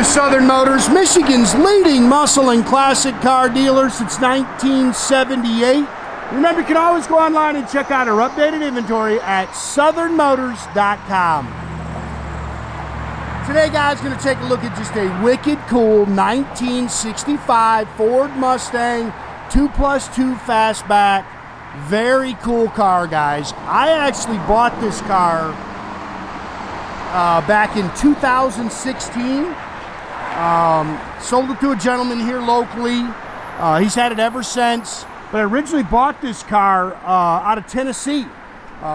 Southern Motors, Michigan's leading muscle and classic car dealer since 1978. Remember, you can always go online and check out our updated inventory at southernmotors.com. Today, guys, going to take a look at just a wicked cool 1965 Ford Mustang 2+2 fastback. Very cool car, guys. I actually bought this car back in 2016. Sold it to a gentleman here locally. He's had it ever since. But I originally bought this car out of Tennessee.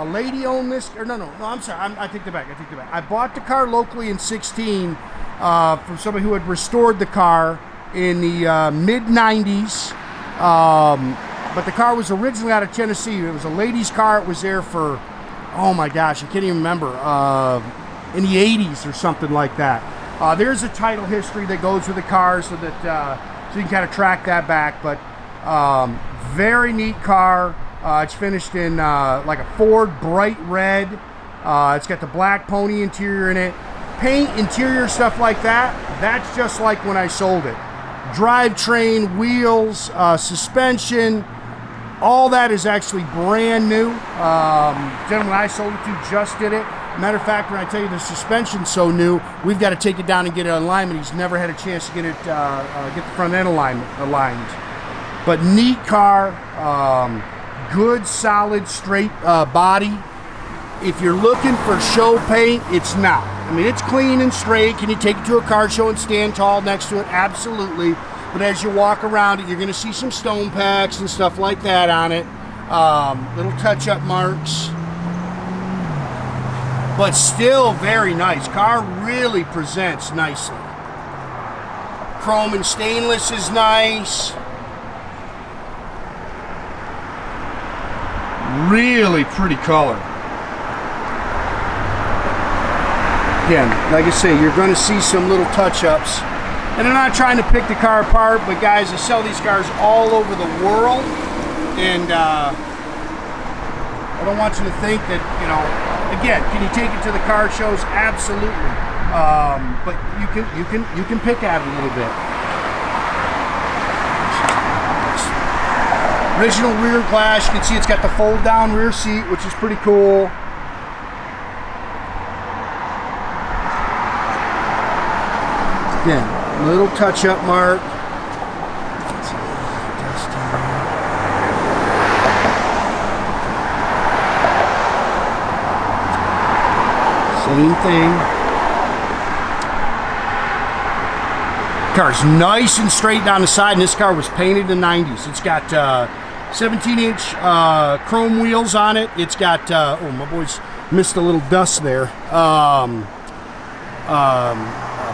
Lady owned this, or no, I'm sorry, I take that back. I bought the car locally in 16 from somebody who had restored the car in the mid-90s. But the car was originally out of Tennessee. It was a lady's car. It was there for, oh my gosh, I can't even remember, in the 80s or something like that. There's a title history that goes with the car so that so you can kind of track that back. But very neat car. It's finished in like a Ford bright red. It's got the black pony interior in it. Paint, interior, stuff like that, that's just like when I sold it. Drivetrain, wheels, suspension, all that is actually brand new. Gentleman I sold it to just did it. Matter of fact, when I tell you the suspension's so new, we've got to take it down and get it in alignment. He's never had a chance to get it, get the front end aligned. But neat car, good, solid, straight body. If you're looking for show paint, it's not. I mean, it's clean and straight. Can you take it to a car show and stand tall next to it? Absolutely. But as you walk around it, you're going to see some stone packs and stuff like that on it. Little touch-up marks. But still very nice. Car really presents nicely. Chrome and stainless is nice. Really pretty color. Again, like I say, you're going to see some little touch-ups. And I'm not trying to pick the car apart, but guys, I sell these cars all over the world. And I don't want you to think that, you know, again, can you take it to the car shows? Absolutely. But you can pick at it a little bit. Original rear glass. You can see it's got the fold down rear seat, which is pretty cool. Again, little touch-up mark. Same thing. Car's nice and straight down the side, and this car was painted in the 90s. It's got 17-inch chrome wheels on it. It's got, oh, my boys missed a little dust there.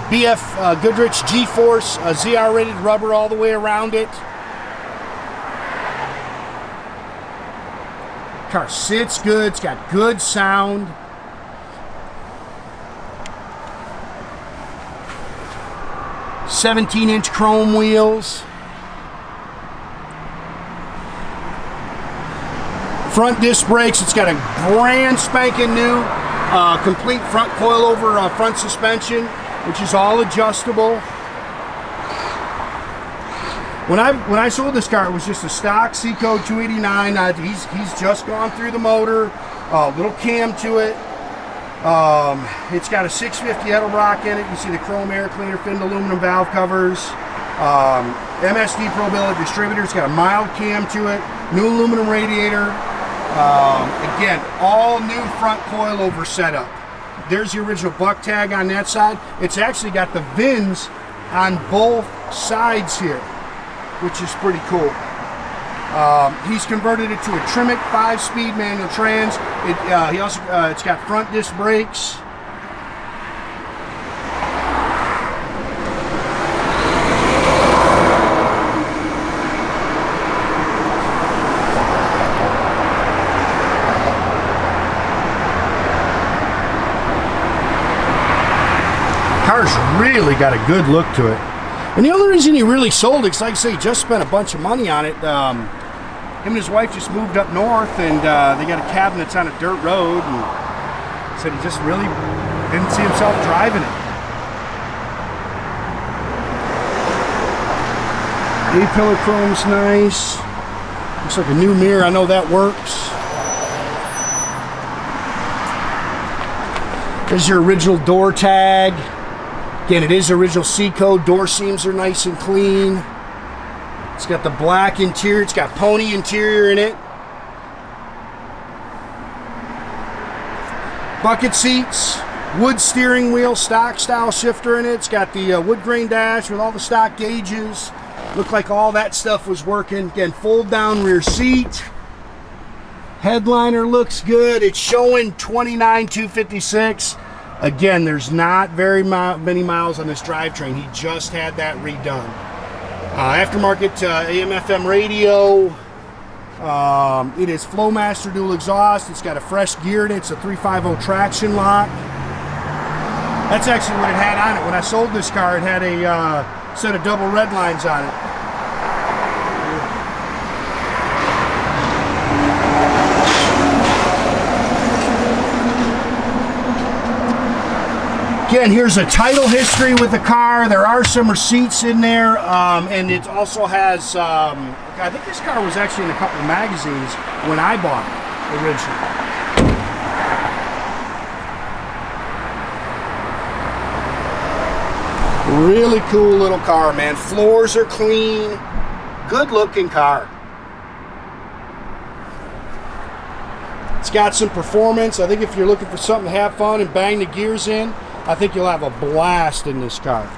BF Goodrich G-Force, ZR-rated rubber all the way around it. Car sits good. It's got good sound. "17-inch chrome wheels. Front disc brakes. It's got a brand spanking new complete front coil-over front suspension, which is all adjustable. When I sold this car, it was just a stock C-Code 289. He's just gone through the motor, little cam to it. It's got a 650 Edelbrock in it. You see the chrome air cleaner, finned aluminum valve covers. MSD Pro Billet distributor. It's got a mild cam to it. New aluminum radiator. Again, all new front coil-over setup. There's the original buck tag on that side. It's actually got the VINs on both sides here, which is pretty cool. He's converted it to a Tremec 5-speed manual trans. It's got front disc brakes. Car's really got a good look to it. And the only reason he really sold it is, like I say, he just spent a bunch of money on it. Him and his wife just moved up north, and they got a cabin that's on a dirt road, and said he just really didn't see himself driving it. A-pillar chrome's nice. Looks like a new mirror. I know that works. There's your original door tag. Again, it is original C-code. Door seams are nice and clean. It's got the black interior. It's got pony interior in it. Bucket seats, wood steering wheel, stock style shifter in it. It's got the wood grain dash with all the stock gauges. Looked like all that stuff was working. Again, fold down rear seat. Headliner looks good. It's showing 29,256. Again, there's not very many miles on this drivetrain. He just had that redone. Aftermarket AM/FM radio. It is Flowmaster dual exhaust. It's got a fresh gear in it. It's a 350 traction lock. That's actually what it had on it. When I sold this car, it had a set of double red lines on it. Again, here's a title history with the car. There are some receipts in there, and it also has, I think this car was actually in a couple of magazines when I bought it originally. Really cool little car, man. Floors are clean. Good looking car. It's got some performance. I think if you're looking for something to have fun and bang the gears in, I think you'll have a blast in this car.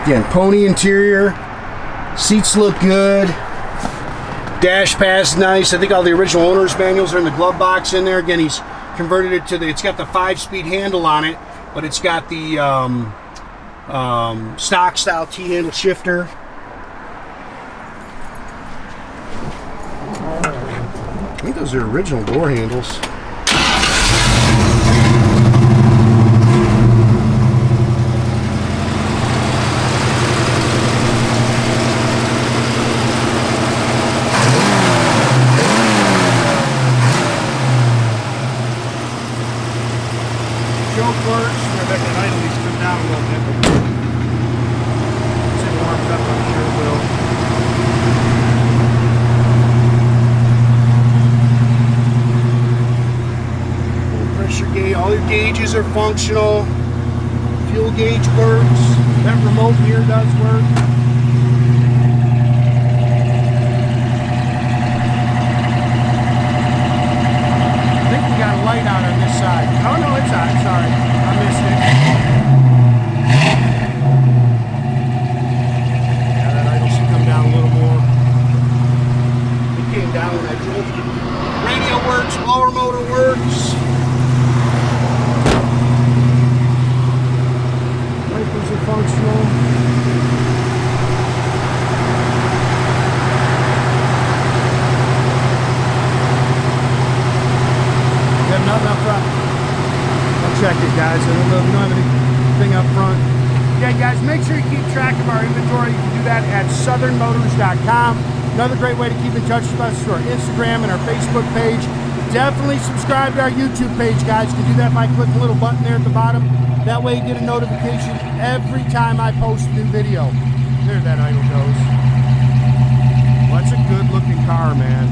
Again, pony interior, seats look good, dash pad's nice. I think all the original owner's manuals are in the glove box in there. Again, he's converted it to the, it's got the 5-speed handle on it, but it's got the stock style T-handle shifter. I think those are original door handles. Choke works. I bet that idle needs to come down a little bit. Once it warms up, I'm sure it will. Pressure gauge. All your gauges are functional. Fuel gauge works. That remote here does work. I think we got a light out on this side. Oh no, it's on. Sorry, I missed it. Yeah, that idle should come down a little more. It came down when I drove it. Radio works, blower motor works. Wipers are functional. Got nothing up front. I'll check it, guys. I don't have anything up front. Okay, guys, make sure you keep track of our inventory. You can do that at southernmotors.com. Another great way to keep in touch with us is our Instagram and our Facebook page. Definitely subscribe to our YouTube page, guys. You can do that by clicking the little button there at the bottom. That way you get a notification every time I post a new video. There that idle goes. Well, that's a good looking car, man.